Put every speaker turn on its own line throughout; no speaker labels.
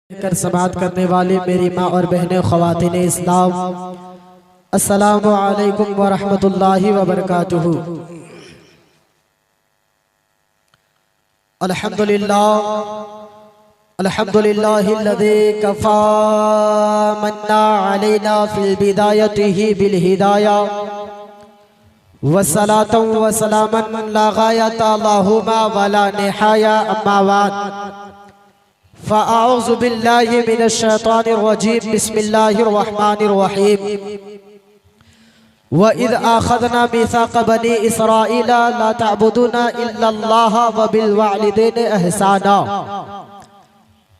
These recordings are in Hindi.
कर समाअत करने वाली मेरी माँ और बहनें ख़वातीन इस्लाम, अस्सलामु अलैकुम व रहमतुल्लाहि व बरकातुहू। अल्हम्दुलिल्लाह अल्हम्दुलिल्लाहिल्लज़ी कफ़ा मन्ना अलैना फ़िल बिदायतिही बिल हिदाया वस्सलातु वस्सलामन ला गायता लहुमा वला निहाया अम्मा बाद फ़अऊज़ु बिल्लाहि मिनश शैतानिर रजीम बिस्मिल्लाहिर रहमानिर रहीम। व इज़ अख़ज़ना मीसाक़ बनी इसराईला ला तअबुदूना इल्लल्लाह व बिल वालिदैनि इहसाना।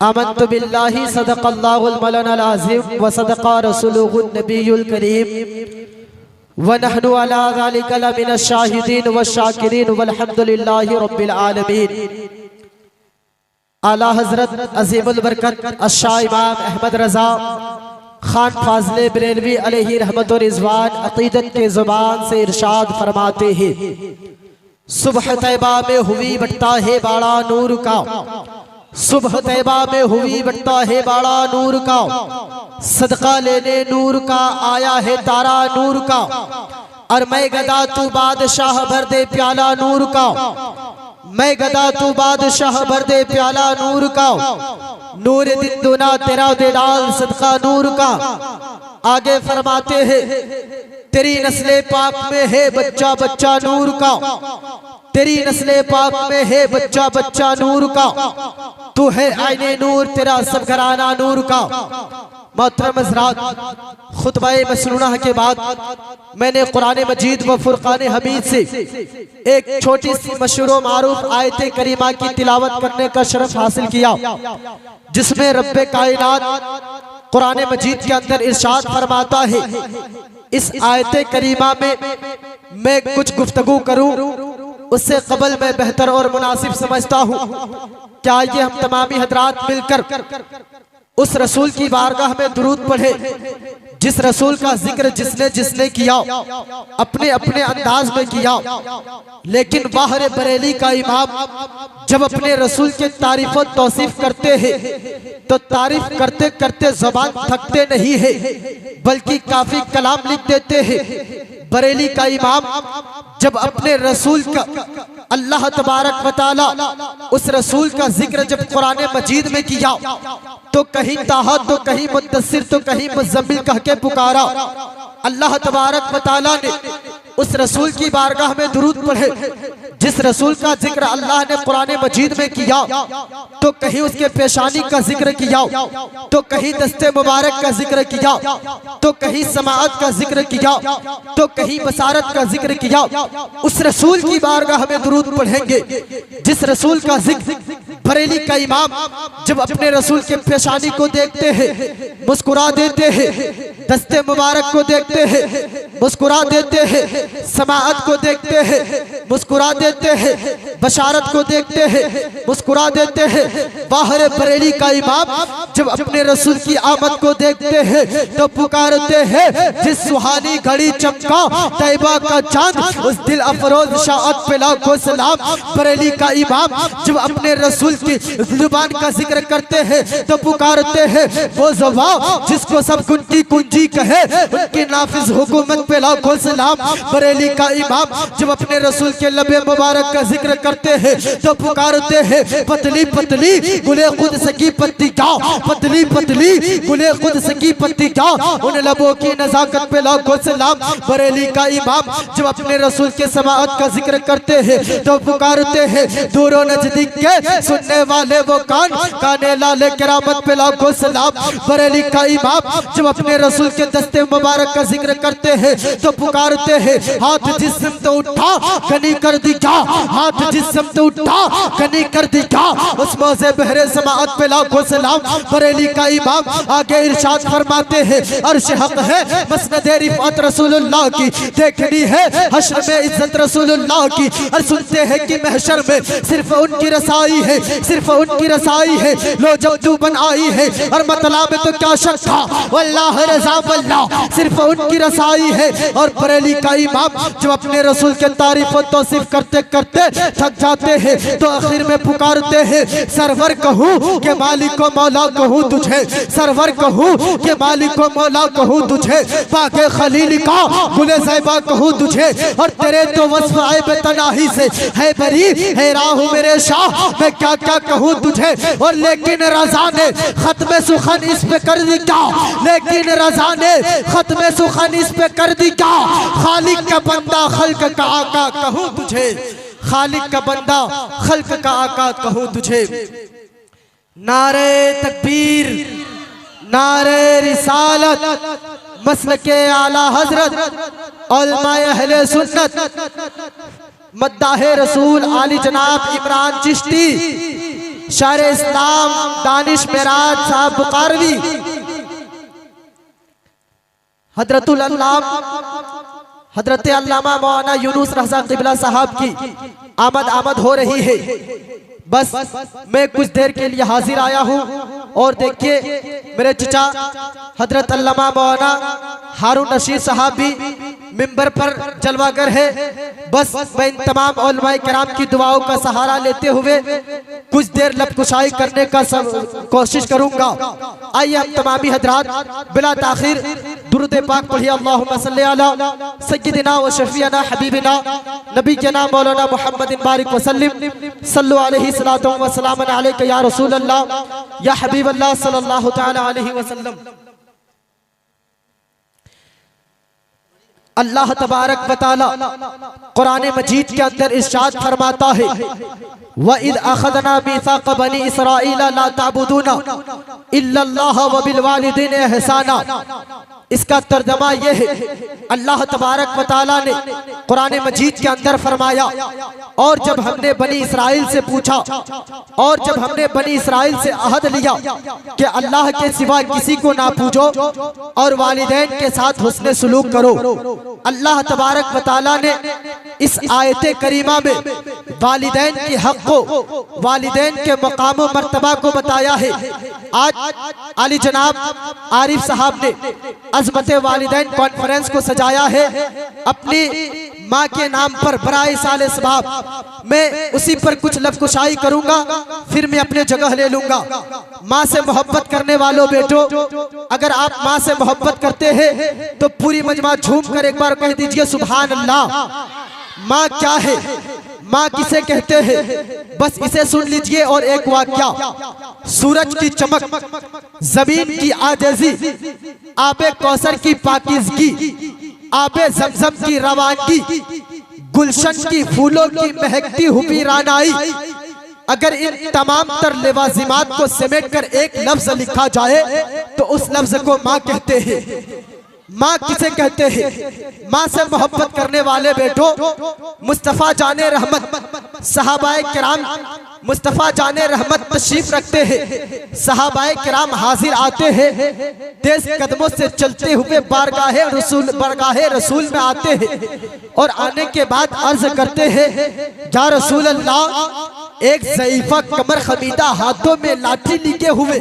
आमन्तु बिल्लाहि सदक़ल्लाहुल मौलानाल अज़ीम व सदक़ा रसूलुहुन नबियुल करीम व नहनु अला ज़ालिका लमिनश शाहिदीन व शाकिरीन वल्हम्दुलिल्लाहि रब्बिल आलमीन। आला हज़रत अज़ीमुल बरकत अश्शाह इमाम अहमद रज़ा खान फाज़ले बरेलवी अलैहि रहमत व रिज़वान अक़ीदत के ज़ुबान से इरशाद फरमाते हैं, सुबह तैबा में हुई बटता है बाड़ा नूर का, सुबह तैबा में हुई बटता है बाड़ा नूर का, सदका लेने नूर का आया है तारा नूर का, और मैं गदा तू बादशाह भर दे प्याला नूर का, मैं गदा तू बादशाह भर दे प्याला नूर का, नूर दिन दुना तेरा दे डाल सदका नूर का। आगे फरमाते हैं, तेरी नस्ले पाक में है बच्चा बच्चा नूर का, तेरी नस्ले पाक में है बच्चा बच्चा नूर का, तू है आईने नूर तेरा सब घराना नूर का। मोहतरम हज़रात, खुतबाए मसनूना के बाद मैंने कुरान मजीद व फुरकान हमीद से एक छोटी सी मशहूर व मारूफ आयत करीमा की तिलावत करने का शरफ हासिल किया, जिसमें रब्बे कायनात कुरान मजीद के अंदर इरशाद फरमाता है। इस आयत करीमा में मैं कुछ गुफ्तगू करूं, उससे कबल मैं बेहतर और मुनासिब समझता हूं क्या ये हम तमामी हजरात मिलकर उस रसूल की बारगाह में दुरूद पढ़े, जिस रसूल का जिक्र जिसने जिसने किया अपने अपने अंदाज में किया, लेकिन बाहर बरेली का इमाम जब अपने रसूल के तारीफ और तौसीफ करते हैं तो तारीफ करते करते ज़बान थकते नहीं है, बल्कि काफी कलाम लिख देते हैं। बरेली का इमाम जब अपने रसूल का अल्लाह तबारक व तआला उस रसूल का जिक्र जब कुरान मजीद में किया तो कहीं ताहा तो कहीं मुद्दस्सिर तो कहीं मुज़म्मिल कह के पुकारा। अल्लाह तबारक व तआला ने उस रसूल की बारगाह में दुरूद पढ़े, जिस रसूल का जिक्र अल्लाह ने कुरान मजीद में किया तो कहीं उसके पेशानी का जिक्र किया, तो कहीं दस्ते मुबारक का जिक्र किया, तो कहीं समाअत का जिक्र किया, तो कहीं बसारत का जिक्र किया। उस रसूल की बारगाह में दुरूद पढ़ेंगे जिस रसूल का जिक्र बरेली का इमाम जब अपने रसूल के पेशानी को देखते हैं मुस्कुरा देते हैं, दस्ते मुबारक को देखते हैं मुस्कुरा देते हैं, समाअत को देखते हैं मुस्कुरा देते हैं, बशारत को देखते हैं मुस्कुरा देते हैं। बाहर बरेली का इमाम जब अपने रसूल की आमद को देखते हैं तो पुकारते हैं, जिस सुहानी घड़ी चमका तैबा का चांद उस दिल अफरोज शाअत पे लाखों सलाम। बरेली का इमाम जब अपने रसूल की जुबान का जिक्र करते हैं तो पुकारते हैं, वो ज़बान जिसको सब कुंजी कुंजी कहे उनकी नाफिज हुकूमत पे लाखों सलाम। बरेली का इमाम जब अपने रसूल के लबे मुबारक का जिक्र करते हैं तो पुकारते हैं, पतली पतली गुले खुद सकी पत्ती क्या, पतली पतली गुले खुद सकी पत्ती क्या, उन लबों की नजाकत पे लाखों सलाम। बरेली का इमाम जब अपने रसूल के समाअत का जिक्र करते हैं तो पुकारते हैं, दूरों नजदीक के सुनने वाले वो कान, काने लाले किरामत पे लाखों सलाम। बरेली का इमाम जब अपने रसूल के दस्ते मुबारक का जिक्र करते हैं तो पुकारते हैं, हाथ जिस्म तो उठा कनी कर दी क्या, हाथ जिस्म तो उठा कनी कर दी क्या, उस मौज़े बहरे समाअत पे लाखों सलाम। बरेली का इमाम आगे इरशाद फरमाते हैं, अर्श हक है मसनद रिफ़अत रसूलुल्लाह की, देखनी है हश्र में इज्जत रसूलुल्लाह की, और सुनते हैं कि महशर में सिर्फ उनकी रसाई है, सिर्फ उनकी रसाई है। लो जब तू बन आई है और मतला में तो क्या शक था, वल्लाह रज़ा वल्लाह सिर्फ उनकी रसाई है। और बरेली का इमाम जब अपने रसूल के तारीफ और तौसीफ करते करते थक थक जाते हैं तो आखिर में पुकारते हैं, सरवर कहूँ कि मालिक को मौला कहूँ तुझे, सरवर कहूँ कि मालिक को मौला कहूँ तुझे, पाके खलील का गुले ज़ैबा कहूँ तुझे, और तेरे तो वस्फ़ ऐब तनाही से है बरी, है राहु मेरे शाह, मैं क्या क्या कहूँ तुझे। और लेकिन रज़ा ने खत्म सुखन इस पे कर दी क्या, लेकिन रज़ा ने खत्म सुखन इस पे कर दी क्या, खालिक का बंदा खल्क का आका कहूँ तुझे, खालिक का बंदा खल्क का आका कहूँ तुझे। नारे तकबीर, नारे रिसालत, मसलके आला हजरत उलमाए अहले सुन्नत, मद्दाहे रसूल आली जनाब इमरान चिश्ती, शायर इस्लाम दानिश मेराज साहब बुखारवी, हजरतुल हजरत अल्लामा मौलाना यूनुस रज़ा क़िबला साहब की आमद हो रही है। बस मैं कुछ देर के लिए हाजिर आया हूँ। और देखिए मेरे चचा हजरत अल्लामा मौलाना हारून रशीद साहब भी मिंबर पर जलवागर है। बस मैं इन तमाम उलमाए किराम की दुआओं का सहारा लेते हुए कुछ देर लबकुशाई करने का सब कोशिश करूंगा। आइए हम तमामी हजरात बिला ताखिर दुरूद पाक पढ़िए, अल्लाहुम्मा सल्ली अला सय्यिदिना व शफीना हबीबिना नबीना मौलाना मुहम्मदिन बारिक वसल्लिम, सल्लु अलैहि सलातो व सलाम अलैका या रसूल अल्लाह या हबीब अल्लाह सल्लल्लाहु तआला अलैहि वसल्लम। अल्लाह तबारक व तआला कुरान मजीद के अंदर इरशाद फरमाता है, व इद अखदना मीसाक बनी इसराइल ला ताबुदूना इल्लल्लाह व बिल वालिदैन एहसाना। इसका तर्जमा यह है, अल्लाह तबारक व तआला ने कुरान मजीद के अंदर फरमाया, और जब हमने बनी इसराइल से पूछा, और जब हमने बनी इसराइल से अहद लिया कि अल्लाह के सिवा किसी को ना पूजो और वालिदैन के साथ हुस्न सुलूक करो, अल्लाह तबारक व तआला ने इस आयत करीमा में वालिदैन के हक को, वालिदैन के मकाम व मर्तबा को बताया है। आज आली जनाब आरिफ साहब ने अज़मत वालिदैन कॉन्फ्रेंस को सजाया है अपनी माँ के नाम पर बराए साले सबाब। मैं उसी पर कुछ लफ्ज़ करूंगा, फिर मैं अपने जगह ले लूंगा। माँ से मोहब्बत करने वालों बेटो, अगर आप माँ से मोहब्बत करते हैं तो पूरी मजमा झूम कर एक बार कह दीजिए सुभान अल्लाह। माँ क्या है, माँ किसे कहते हैं, बस इसे सुन लीजिए। और एक वाक्या, सूरज की चमक, जमीन की आजिज़ी, आबे कौसर की पाकीज़गी, आबे ज़मज़म की रवानगी, गुलशन की फूलों की महकती हुई रानाई, अगर इन तमाम तर लवाजिमात को समेट कर एक लफ्ज लिखा जाए तो उस लफ्ज को माँ कहते हैं। माँ किसे कहते हैं, माँ से मोहब्बत करने वाले बेटो, मुस्तफ़ा जाने रहमत सहाबाए किराम, मुस्तफ़ा जाने रहमत तशरीफ रखते हैं, सहाबाए किराम हाजिर आते हैं, तेज कदमों से चलते हुए बारगाहे रसूल में आते हैं और आने के बाद अर्ज करते हैं, या रसूल अल्लाह, एक ज़ईफ़ा कमर खमीदा हाथों में लाठी लिए हुए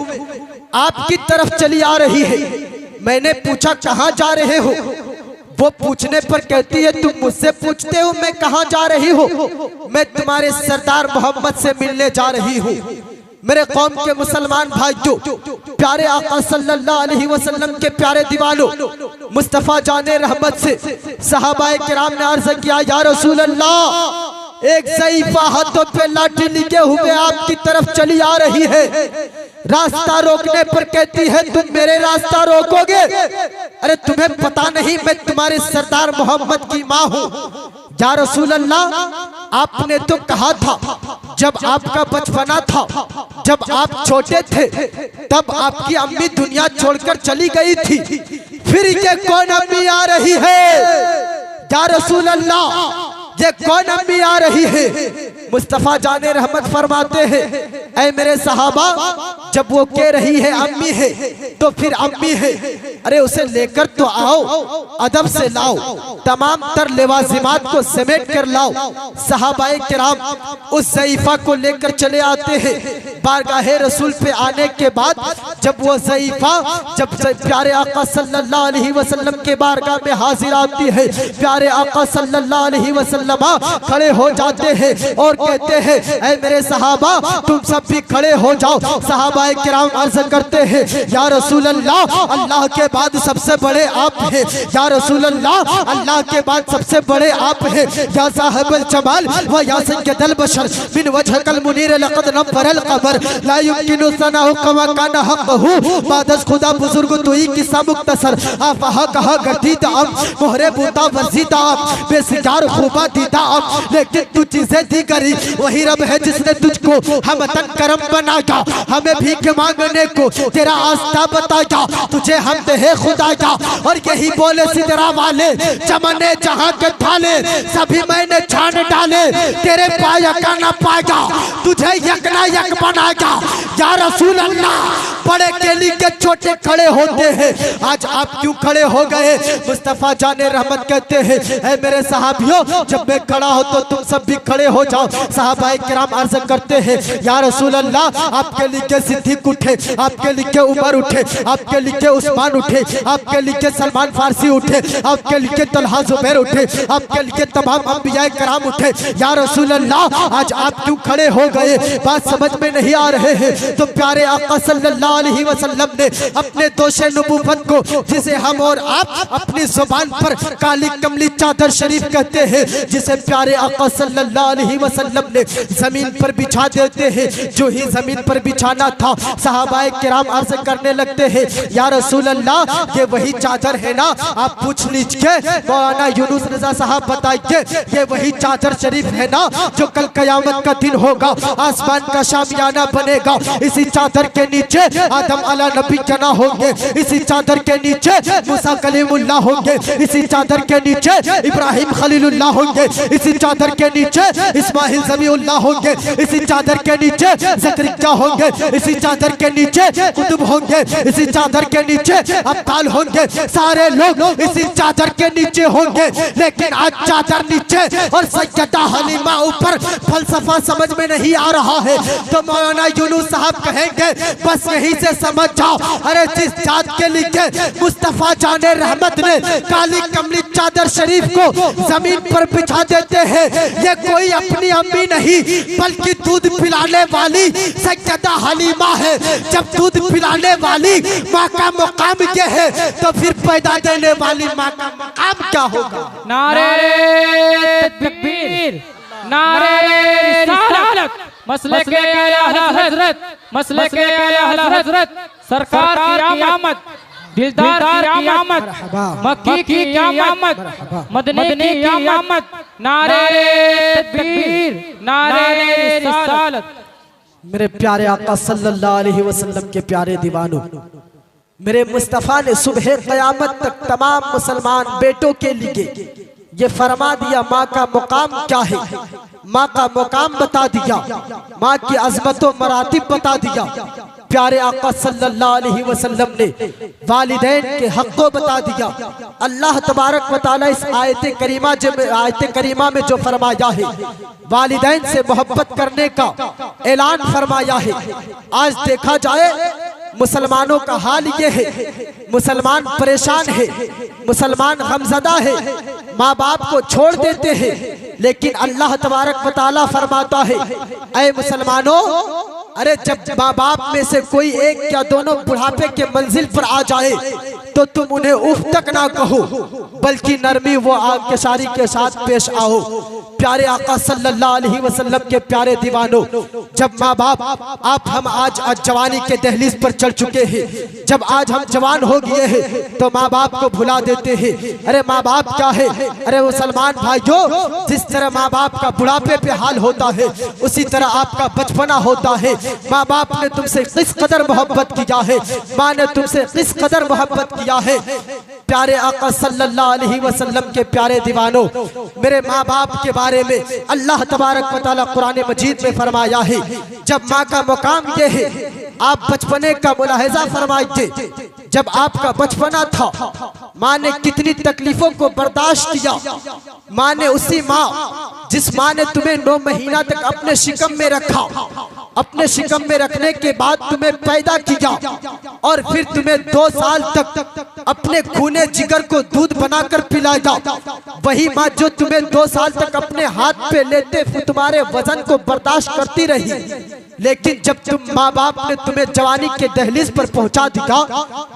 आपकी तरफ चली आ रही है। मैंने पूछा कहाँ जा रहे हो, वो पूछने पर कहती है तुम मुझसे पूछते हो मैं कहाँ जा रही हूँ, मैं तुम्हारे सरदार मोहम्मद से मिलने जा रही हूँ। मेरे कौम के मुसलमान भाइयों, प्यारे आका सल्लल्लाहु अलैहि वसल्लम के प्यारे दीवानों, मुस्तफ़ा जाने रहमत से सहाबाए किराम ने अर्ज़ किया, या रसूल अल्लाह, एक ज़ईफ़ा हाथों पे लाठी लिए हुए आपकी तरफ चली आ रही है। रास्ता रोकने पर कहती है तुम मेरे रास्ता रोकोगे, अरे तुम्हें पता नहीं मैं तुम्हारे सरदार मोहम्मद की माँ हूँ। या रसूल अल्लाह, आपने तो कहा था जब आपका बचपना था, जब आप छोटे थे, तब आपकी अम्मी दुनिया छोड़कर चली गई थी, फिर ये कौन अम्मी आ रही है? या रसूल अल्लाह, ये कौन अम्मी आ रही है? मुस्तफ़ा जाने रहमत फरमाते हैं, ऐ मेरे सहाबा, जब वो कह रही है अम्मी है तो फिर अम्मी है, अरे उसे लेकर तो आओ, अदब से लाओ, तमाम तर लवाजिमात को समेट कर लाओ। सहाबाए किराम उस ज़ईफ़ा को लेकर चले आते हैं। बारगाहे रसूल पे आने के बाद जब वो ज़ईफ़ा जब प्यारे आका सल्लल्लाहु अलैहि वसल्लम के बारगाह में हाजिर आती है, प्यारे आका सल्लल्लाहु अलैहि वसल्लम वसल्लम खड़े हो जाते हैं और कहते हैं ऐ मेरे सहाबा तुम सब भी खड़े हो जाओ। सहाबाए किराम अर्ज करते हैं या रसूल अल्लाह, अल्लाह के बाद सबसे बड़े आप हैं। या रसूल अल्लाह, अल्लाह के बाद सबसे बड़े आप हैं। या साहिबुल जमाल व या सय्यदुल बशर मिन वजहकल मुनीर लक़द नव्वरल क़मर ला युमकिनु सनाउ कमा काना हक़हु बादस खुदा बुजुर्ग तोई किस्सा मुख्तसर आप कहा गर्दीद आप मोहरे बूता वजीदा आप बेसिकार खूबा दीदा आप, लेकिन तू चीजें दी करी वही रब है जिसने तुझको हम तन करम बनाया, हमें भीख मांगने को तेरा आस्था बताया, तुझे हम दे खुदाया। और यही बोले सिदरा वाले चमने जहां के थाले सभी मैंने छान डाले, तेरे पाया का न पाया तुझे यकना यक बनाया। या रसूल अल्लाह, बड़े केली के छोटे खड़े होते हैं, आज आप क्यों खड़े हो गए? मुस्तफा जाने रहमत कहते हैं ऐ मेरे सहाबियों जब मैं खड़ा हो तो तुम सब भी खड़े हो जाओ। सहाबाए किराम अर्ज करते हैं या रसूल अल्लाह, आपके लिए सिद्दीक उठे, आपके लिए उमर उठे, आपके लिए उस्मान उठे, आपके लिए सलमान फारसी उठे, आपके लिए तलहा जुबैर उठे, आपके लिए तमाम अंबियाए किराम उठे। या रसूल अल्लाह, आज आप क्यों खड़े हो गए? बात समझ में नहीं आ रहे हैं। तो प्यारे आका सल्लल्लाहु अलैहि वसल्लम ने अपने दोषे नबूवत को, जिसे हम और आप अपनी जुबान पर काली कमली चादर शरीफ कहते हैं, जिसे प्यारे आका सल्लल्लाहु अलैहि वसल्लम ने जमीन पर बिछा देते हैं। जो ही जमीन पर बिछाना था सहाबाए किराम अर्ज करने लगते हैं या रसूल अल्लाह, ये वही चादर है ना? आप पूछ लीजिए, मौलाना यूनुस रजा साहब बताइए, ये वही चादर शरीफ है ना जो कल कयामत का दिन होगा, आसमान का शामियाना बनेगा, इसी चादर के नीचे आदम अला नबी जना होंगे, इसी चादर के नीचे मूसा कलीमुल्लाह होंगे, इसी चादर के नीचे इब्राहिम खलीलुल्लाह होंगे, इसी चादर के नीचे इस्माइल ज़बीहुल्लाह होंगे, इसी चादर के नीचे ज़करिया होंगे, इसी चादर के नीचे कुतुब होंगे, इसी चादर के नीचे अब्दाल होंगे, सारे लोग इसी चादर के नीचे होंगे। लेकिन आज चादर नीचे और सैयदा हलीमा ऊपर, फलसफा समझ में नहीं आ रहा है। तो मौलाना यूनुस साहब कहेंगे बस यहीं से समझ जाओ, अरे जिस जात के लिए मुस्तफा जाने रहमत ने काली कमली चादर शरीफ को जमीन पर बिछा देते हैं, ये कोई अपनी अम्मी नहीं बल्कि दूध पिलाने वाली सैयदा हलीमा है। जब दूध पिलाने वाली माँ का मुकाम ये है तो फिर पैदा देने वाली माँ का मुकाम क्या होगा?
नारे तकबीर, नारे रिसालत, मसले के आला हजरत, मसले के आला हजरत, सरकार की आमद, दिलदार की आमद, मक्की की आमद, मदनी की आमद, नारे तकबीर, नारे रिसालत।
मेरे प्यारे आका सल्लल्लाहु अलैहि वसल्लम के प्यारे दीवानों, मेरे मुस्तफ़ा ने सुबह क़यामत तक तमाम मुसलमान बेटों के लिए ये फरमा दिया, माँ का मुकाम क्या है, माँ का मुकाम बता दिया, माँ की अज़मतों मरातिब बता दिया। प्यारे आका सल्लल्लाहु अलैहि वसल्लम ने वालिदैन के हक़ को बता दिया। अल्लाह तबारक व तआला इस आयत करीमा में जो फरमाया है, वालिदैन से मोहब्बत करने का ऐलान फरमाया है। आज देखा जाए मुसलमानों का हाल ये है, मुसलमान परेशान है, मुसलमान गमज़दा है, माँ बाप को छोड़ देते हैं। लेकिन अल्लाह तबारक व तआला फरमाता है ऐ मुसलमानों, अरे जब माँ बाप में से कोई एक या दोनों बुढ़ापे के मंजिल पर आ जाए तो तुम उन्हें उफ तक ना कहो, बल्कि नरमी वो आंकशारी के साथ पेश आओ। प्यारे आका सल्लल्लाहु अलैहि वसल्लम के प्यारे दीवानों, जब माँ बाप आप हम आज जवानी के दहलीज पर चढ़ चुके हैं, जब आज हम जवान हो गए हैं तो माँ बाप को भुला देते हैं। अरे माँ बाप क्या है? अरे मुसलमान भाइयों, जिस तरह माँ बाप का बुढ़ापे पे हाल होता है उसी तरह आपका बचपना होता है। माँ बाप ने तुमसे किस कदर मोहब्बत किया है, माँ ने तुमसे किस कदर मोहब्बत किया है। प्यारे आका सल्लल्लाहु अलैहि वसल्लम के प्यारे दीवानों, मेरे माँ बाप के बारे में अल्लाह तबारक व तआला कुरान मजीद में फरमाया है, जब माँ का मुकाम ये है, आप बचपने का मुलाहिजा फरमाइए। जब आपका बचपना था, माँ ने कितनी तकलीफों को बर्दाश्त किया। माँ ने उसी माँ जिस माँ ने तुम्हें 9 महीना तक अपने शिकम में रखा, अपने शिकम में रखने के बाद तुम्हें पैदा किया और फिर तुम्हें 2 साल तक अपने खूने जिगर को दूध बनाकर पिलाएगा। वही माँ जो तुम्हें 2 साल तक अपने हाथ पे लेते तुम्हारे वजन को बर्दाश्त करती रही, लेकिन जब तुम माँ बाप ने तुम्हें जवानी के दहलीज पर पहुंचा दिया,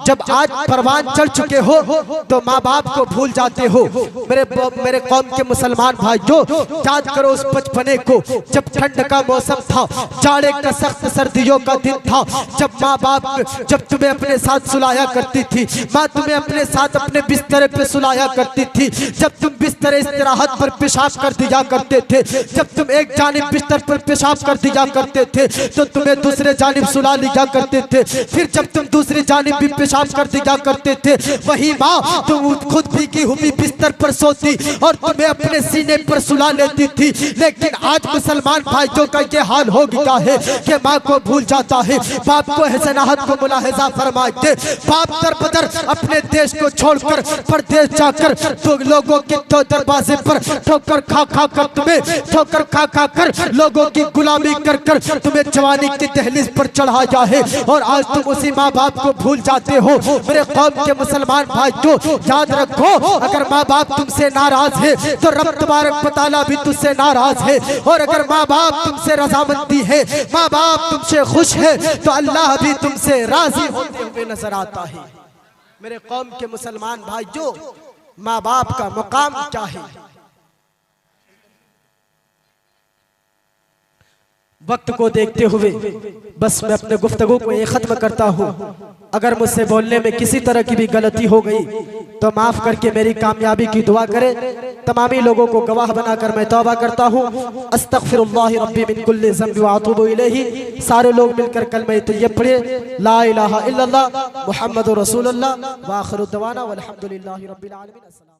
जब आज परवान चढ़ चुके हो तो माँ बाप को भूल जाते हो। मेरे कौम के मुसलमान भाइयों, याद करो उस बचपने को जब ठंड का मौसम था, जाड़े का सख्त सर्दियों का दिन था, जब माँ बाप जब तुम्हें अपने साथ सुलाया करती थी, माँ तुम्हें अपने साथ अपने बिस्तर पे सुलाया करती थी, जब तुम बिस्तर इस्तराहत पर पेशाब कर दिया करते थे, जब तुम एक जानिब बिस्तर पर पेशाब कर दिया करते थे तो तुम्हें दूसरे जानिब सुला लिया करते थे, फिर जब तुम दूसरी जानिब भी पेशाब कर दिया करते थे, वही माँ तुम खुद भीगी हुई बिस्तर पर सोती और तुम्हें अपने सीने पर सुला लेती थी। लेकिन आज मुसलमान भाइयों का ये हाल हो गया है कि माँ को भूल जाता है, बाप को हसनाहत को मुलाहिजा फरमाते, बाप दर बदर अपने देश को छोड़कर परदेश जाकर तो लोगों के तो दरवाजे पर ठोकर खा खा कर तुम्हें ठोकर खा खा कर लोगों की गुलामी कर कर तुम्हें जवानी की दहलीज पर चढ़ाया है, और आज तुम उसी माँ बाप को भूल जाते हो। मेरे कौम के मुसलमान भाइयों, याद रखो, अगर माँ बाप तुमसे नाराज है तो रब तबारक व तआला भी तुझसे नाराज है, और अगर माँ बाप तुमसे रजामंदी है, माँ बाप तुमसे खुश है, तो अल्लाह भी तुमसे राजी होते हुए नजर आता है। मेरे कौम के मुसलमान भाइयों, माँ बाप का मुकाम क्या है? वक्त को देखते हुए बस मैं अपने गुफ्तगू को ये खत्म करता हूँ। अगर मुझसे बोलने में किसी तरह की भी गलती हो गई तो माफ करके मेरी कामयाबी की दुआ करें। तमामी लोगों को गवाह बनाकर मैं तौबा करता हूँ। अस्तगफिरुल्लाह रब्बी मिन कुल्लि ज़ंब व अतूबु इलैहि। सारे लोग मिलकर कलमा तय्यब पढ़िए, ला इलाहा इल्लल्लाह मुहम्मदुर रसूलुल्लाह व आखिरु दवाना वल्हम्दुलिल्लाहि रब्बिल आलमीन।